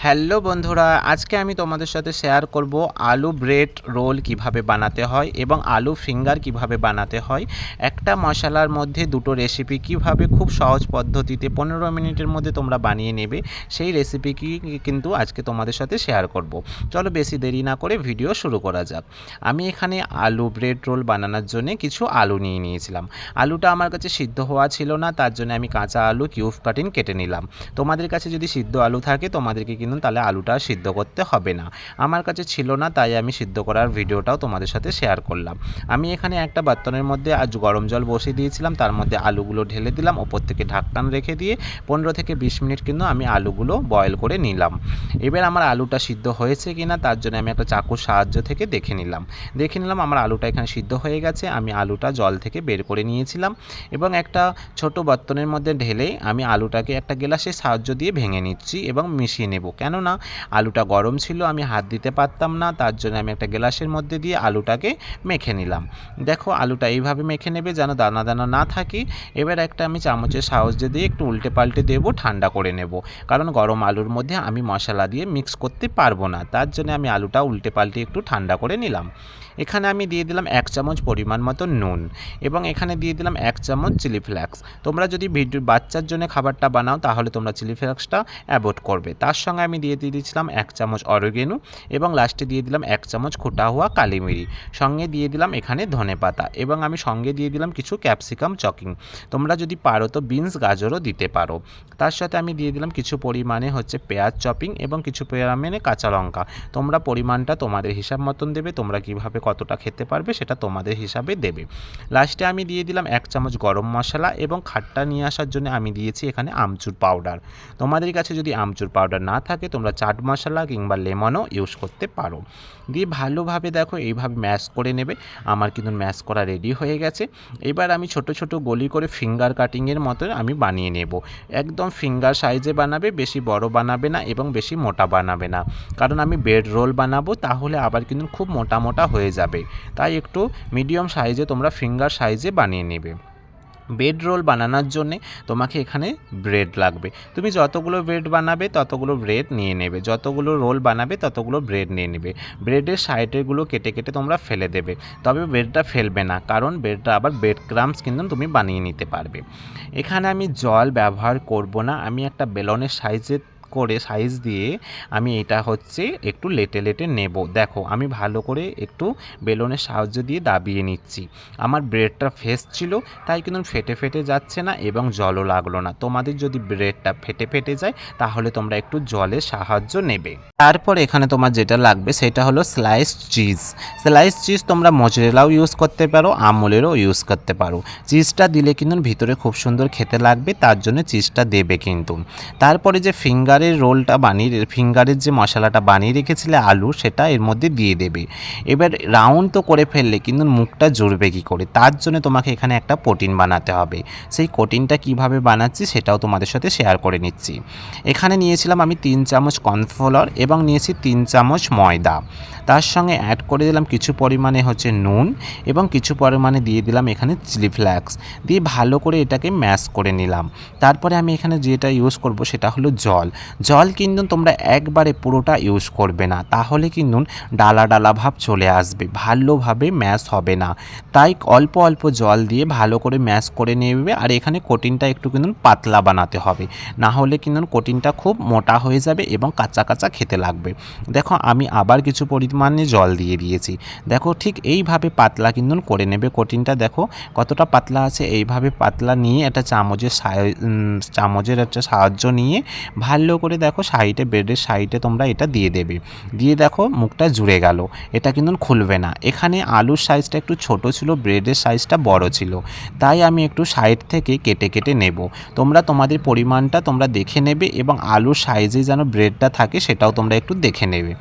Hello বন্ধুরা, আজকে আমি তোমাদের সাথে শেয়ার করব আলু ব্রেড রোল কিভাবে বানাতে হয় এবং আলু ফিঙ্গার কিভাবে বানাতে হয়। একটা মশলার মধ্যে দুটো রেসিপি কিভাবে খুব সহজ পদ্ধতিতে 15 মিনিটের মধ্যে তোমরা বানিয়ে নেবে, সেই রেসিপি কিন্তু আজকে তোমাদের সাথে শেয়ার করব। চলো বেশি দেরি না করে ভিডিও শুরু করা যাক। আমি এখানে আলু ব্রেড রোল বানানোর জন্য কিছু আলু নিয়ে নিয়েছিলাম। আলুটা আমার কাছে সিদ্ধ হওয়া ছিল না, তার জন্য আমি কাঁচা আলু কিউব কাটিং কেটে নিলাম। তোমাদের কাছে যদি সিদ্ধ আলু থাকে তোমাদেরকে কিন্তু তাহলে আলুটা সিদ্ধ করতে হবে না। আমার কাছে ছিল না, তাই আমি সিদ্ধ করার ভিডিওটাও তোমাদের সাথে শেয়ার করলাম। আমি এখানে একটা বাতনের মধ্যে আজ গরম জল বসিয়ে দিয়েছিলাম, তার মধ্যে আলুগুলো ঢেলে দিলাম, ওপর থেকে ঢাকনান রেখে দিয়ে 15 থেকে 20 মিনিট কিন্তু আমি আলুগুলো বয়েল করে নিলাম। এবার আমার আলুটা সিদ্ধ হয়েছে কিনা তার জন্য আমি একটা চাকুর সাহায্য থেকে দেখে নিলাম আমার আলুটা এখানে সিদ্ধ হয়ে গেছে। আমি আলুটা জল থেকে বের করে নিয়েছিলাম এবং একটা ছোট বাতনের মধ্যে ঢেলে আমি আলুটাকে একটা গ্লাসের সাহায্য দিয়ে ভেঙে নিচ্ছি এবং মিশিয়ে নেব। কেননা আলুটা গরম ছিল, আমি হাত দিতে পারতাম না, তার জন্য আমি একটা গ্লাসের মধ্যে দিয়ে আলুটাকে মেখে নিলাম। দেখো আলুটা এইভাবে মেখে নেবে যেন দানা দানা না থাকে। এবার একটা আমি চামচের সাহায্য দিয়ে একটু উল্টে পাল্টে দেবো, ঠান্ডা করে নেব, কারণ গরম আলুর মধ্যে আমি মশলা দিয়ে মিক্স করতে পারবো না, তার জন্য আমি আলুটা উল্টে পাল্টে একটু ঠান্ডা করে নিলাম। এখানে আমি দিয়ে দিলাম 1 চামচ পরিমাণ মতো নুন এবং এখানে দিয়ে দিলাম 1 চামচ চিলি ফ্লেক্স। তোমরা যদি বাচ্চার জন্য খাবারটা বানাও তাহলে তোমরা চিলি ফ্লেক্সটা অ্যাভয়েড করবে। তার সঙ্গে আমি দিয়ে দিয়েছিলাম 1 চামচ অরিগেনো এবং লাস্টে দিয়ে দিলাম 1 চামচ খোটা হওয়া কালি মিরি, সঙ্গে দিয়ে দিলাম এখানে ধনেপাতা এবং আমি সঙ্গে দিয়ে দিলাম কিছু ক্যাপসিকাম চকিং। তোমরা যদি পারো তো বিনস গাজরও দিতে পারো। তার সাথে আমি দিয়ে দিলাম কিছু পরিমাণে পেঁয়াজ চপিং এবং কিছু পরিমাণে কাঁচা লঙ্কা। তোমরা পরিমাণটা তোমাদের হিসাব মতন দেবে, তোমরা কিভাবে কতটা খেতে পারবে সেটা তোমাদের হিসাবে দেবে। লাস্টে আমি দিয়ে দিলাম 1 চামচ গরম মশলা এবং খাট্টা নিয়ে আসার জন্য আমি দিয়েছি এখানে আমচুর পাউডার। তোমাদের কাছে যদি আমচুর পাউডার না থাকে তোমরা চাট মশলা কিংবা লেমনও ইউজ করতে পারো। দিয়ে ভালোভাবে দেখো এইভাবে ম্যাশ করে নেবে। আমার কিন্তু ম্যাশ করা রেডি হয়ে গেছে। এবার আমি ছোট ছোট গলি করে ফিঙ্গার কাটিংয়ের মতো আমি বানিয়ে নেব। একদম ফিঙ্গার সাইজে বানাবে, বেশি বড় বানাবে না এবং বেশি মোটা বানাবে না, কারণ আমি ব্রেড রোল বানাবো, তাহলে আবার কিন্তু খুব মোটা মোটা হয়ে যাবে। তাই একটু মিডিয়াম সাইজে তোমরা ফিঙ্গার সাইজে বানিয়ে নেবে। ব্রেড রোল বানানোর জন্যে তোমাকে এখানে ব্রেড লাগবে। তুমি যতগুলো ব্রেড বানাবে ততগুলো ব্রেড নিয়ে নেবে, যতগুলো রোল বানাবে ততগুলো ব্রেড নিয়ে নেবে। ব্রেডের সাইডেরগুলো কেটে কেটে তোমরা ফেলে দেবে, তবে ব্রেডটা ফেলবে না, কারণ ব্রেডটা আবার ব্রেড ক্রাম্বস কিন্তু তুমি বানিয়ে নিতে পারবে। এখানে আমি জল ব্যবহার করব না, আমি একটা বেলনের সাইজ দিয়ে আমি এটা একটু লেটে লেটে নেব। দেখো আমি ভালো করে একটু বেলনের সাহায্য দিয়ে দাবিয়ে নিচ্ছি। আমার ব্রেডটা ফ্রেশ ছিল তাই কিন্তু ফেটে ফেটে যাচ্ছে না এবং জলও লাগলো না। তোমাদের যদি ব্রেডটা ফেটে ফেটে যায় তাহলে তোমরা একটু জলের সাহায্য নেবে। তারপর এখানে তোমার যেটা লাগবে সেটা হলো স্লাইস চিজ। তোমরা মোজারেলাও ইউজ করতে পারো, আমুলেরও ইউজ করতে পারো। চিজটা দিলে কিন্তু ভিতরে খুব সুন্দর খেতে লাগবে, তার জন্য চিজটা দেবে কিন্তু। তারপরে যে ফিঙ্গারের যে মশলাটা বানিয়ে রেখেছিলে আলু, সেটা এর মধ্যে দিয়ে দেবে। এবার রাউন্ড তো করে ফেললে কিন্তু মুখটা জুড়বে কী করে, তার জন্য তোমাকে এখানে একটা কোটিং বানাতে হবে। সেই কোটিংটা কিভাবে বানাচ্ছি সেটাও তোমাদের সাথে শেয়ার করে নিচ্ছি। এখানে নিয়েছিলাম আমি 3 চামচ কর্নফ্লাওয়ার এবং নিয়েছি 3 চামচ ময়দা। তার সঙ্গে অ্যাড করে দিলাম কিছু পরিমাণে নুন এবং কিছু পরিমাণে দিয়ে দিলাম এখানে চিলি ফ্লেক্স, দিয়ে ভালো করে এটাকে ম্যাশ করে নিলাম। তারপরে আমি এখানে যেটা ইউজ করব সেটা হলো জল কিন্তু তোমরা একবারে পুরোটা ইউজ করবে না, তাহলে কিন্তু ডালা ডালা ভাব চলে আসবে, ভালোভাবে ম্যাশ হবে না। তাই অল্প অল্প জল দিয়ে ভালো করে ম্যাশ করে নেবে। আর এখানে কোটিংটা একটু কিন্তু পাতলা বানাতে হবে, না হলে কিন্তু কোটিংটা খুব মোটা হয়ে যাবে এবং কাঁচা কাঁচা খেতে লাগবে। দেখো আমি আবার কিছু পরিমাণে জল দিয়ে দিয়েছি। দেখো ঠিক এইভাবে পাতলা কিন্তু করে নেবে কোটিংটা। দেখো কতটা পাতলা আছে, এইভাবে পাতলা নিয়ে একটা চামচের একটা সাহায্য নিয়ে ভালো করে দেখো ব্রেডের সাইডে তোমরা এটা দিয়ে দেবে। দিয়ে দেখো মুখটা জুড়ে গেল, এটা কিন্তু খুলবে না। এখানে আলুর সাইজটা একটু ছোট ছিল, ব্রেডের সাইজটা বড় ছিল, তাই আমি একটু সাইড থেকে কেটে কেটে নেব। তোমরা তোমাদের পরিমাণটা তোমরা দেখে নেবে এবং আলুর সাইজে যেন ব্রেডটা থাকে সেটাও তোমরা একটু দেখে নেবে।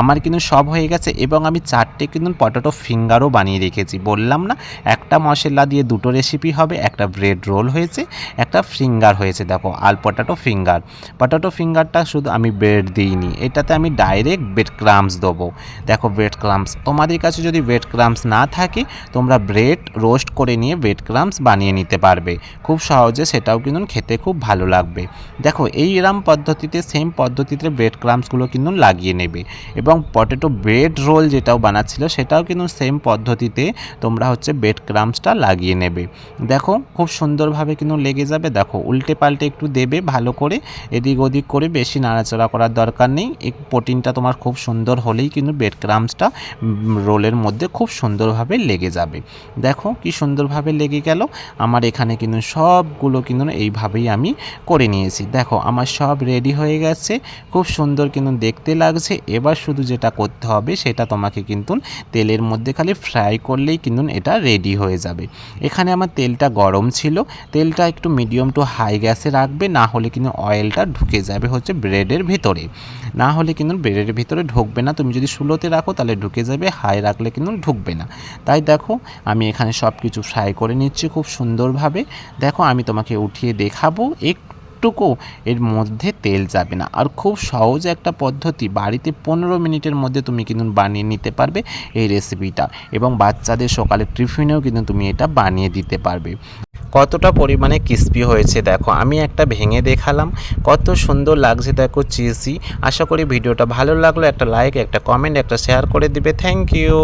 আমার কিন্তু সব হয়ে গেছে এবং আমি 4টে কিন্তু পটেটো ফিঙ্গারও বানিয়ে রেখেছি। বললাম না একটা মশলা দিয়ে দুটো রেসিপি হবে, একটা ব্রেড রোল হয়েছে, একটা ফিঙ্গার হয়েছে। দেখো পটেটো ফিঙ্গারটা শুধু আমি ব্রেড দিইনি, এটাতে আমি ডাইরেক্ট ব্রেড ক্রাম্বস দেবো। দেখো ব্রেড ক্রাম্বস, তোমাদের কাছে যদি ব্রেড ক্রাম্বস না থাকে তোমরা ব্রেড রোস্ট করে নিয়ে ব্রেড ক্রাম্বস বানিয়ে নিতে পারবে খুব সহজে, সেটাও কিন্তু খেতে খুব ভালো লাগবে। দেখো এইরকম পদ্ধতিতে, সেম পদ্ধতিতে ব্রেড ক্রাম্বসগুলো কিন্তু লাগিয়ে নেবে। এবং পটেটো ব্রেড রোল যেটাও বানাচ্ছিল সেটাও কিন্তু সেম পদ্ধতিতে তোমরা হচ্ছে ব্রেড ক্রাম্বসটা লাগিয়ে নেবে। দেখো খুব সুন্দরভাবে কিন্তু লেগে যাবে। দেখো উল্টে পাল্টে একটু দেবে ভালো করে, এদিক ওদিক করে, বেশি নাড়াচাড়া করার দরকার নেই। এই প্রোটিনটা তোমার খুব সুন্দর হলেই কিন্তু ব্রেড ক্রাম্বসটা রোলের মধ্যে খুব সুন্দরভাবে লেগে যাবে। দেখো কি সুন্দরভাবে লেগে গেল। আমার এখানে কিন্তু সবগুলো কিন্তু এইভাবেই আমি করে নিয়েছি। দেখো আমার সব রেডি হয়ে গেছে, খুব সুন্দর কিন্তু দেখতে লাগছে। এবার শুধু যেটা করতে হবে সেটা তোমাকে কিন্তু তেলের মধ্যে খালি ফ্রাই করলেই কিন্তু এটা রেডি হয়ে যাবে। এখানে আমার তেলটা গরম ছিল, তেলটা একটু মিডিয়াম টু হাই গ্যাসে রাখবে, না হলে কিন্তু অয়েলটা ঢুকে যাবে হচ্ছে ব্রেডের ভিতরে, না হলে কিন্তু ব্রেডের ভিতরে ঢুকবে না। তুমি যদি স্লোতে রাখো তাহলে ঢুকে যাবে, হাই রাখলে কিন্তু ঢুকবে না। তাই দেখো আমি এখানে সব কিছু ফ্রাই করে নিচ্ছি খুব সুন্দরভাবে। দেখো আমি তোমাকে উঠিয়ে দেখাবো, একটুকু এর মধ্যে তেল যাবে না। আর খুব সহজ একটা পদ্ধতি, বাড়িতে 15 মিনিটের মধ্যে তুমি কিন্তু বানিয়ে নিতে পারবে এই রেসিপিটা, এবং বাচ্চাদের সকালে টিফিনেও কিন্তু তুমি এটা বানিয়ে দিতে পারবে। কতটা পরিমাণে ক্রিস্পি হয়েছে দেখো, আমি একটা ভেঙে দেখালাম, কত সুন্দর লাগছে দেখো চিজি। আশা করি ভিডিওটা ভালো লাগলো, একটা লাইক, একটা কমেন্ট, একটা শেয়ার করে দিবে। Thank you.